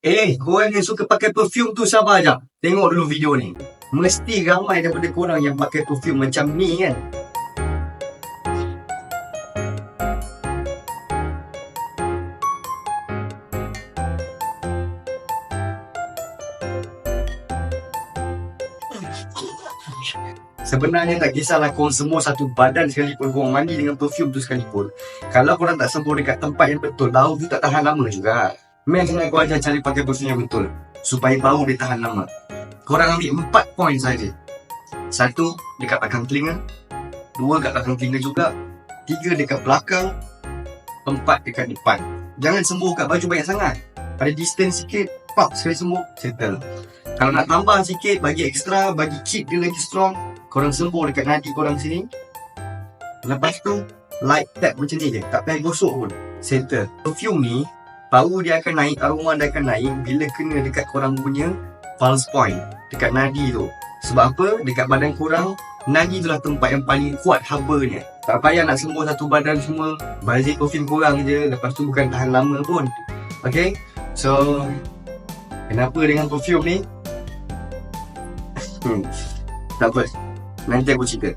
Korang yang suka pakai perfume tu sabar jap. Tengok dulu video ni. Mesti ramai daripada korang yang pakai perfume macam ni kan. Sebenarnya tak kisahlah korang semua satu badan sekalipun, korang mandi dengan perfume tu sekalipun, kalau korang tak sembuh dekat tempat yang betul, bau tu tak tahan lama juga. Main kena kau ajar cari pakai perfume yang betul supaya bau dia tahan lama. Korang ambil 4 poin saja. 1 dekat belakang telinga, 2 dekat belakang telinga juga, 3 dekat belakang, 4 dekat depan. Jangan sembuh kat baju banyak sangat. Ada distance sikit, pop sekali sembuh, settle. Kalau nak tambah sikit, bagi extra, bagi keep dia lagi strong, korang sembuh dekat nadi korang sini. Lepas tu light tap macam ni je, tak payah gosok pun, settle. Perfume ni bau dia akan naik, aroma dia akan naik bila kena dekat korang punya pulse point, dekat nadi tu. Sebab apa? Dekat badan korang, nadi tu lah tempat yang paling kuat habanya. Tak payah nak sembuh satu badan semua, bazir perfume korang je, lepas tu bukan tahan lama pun. Okay, so kenapa dengan perfume ni? Tak apa, nanti aku cerita.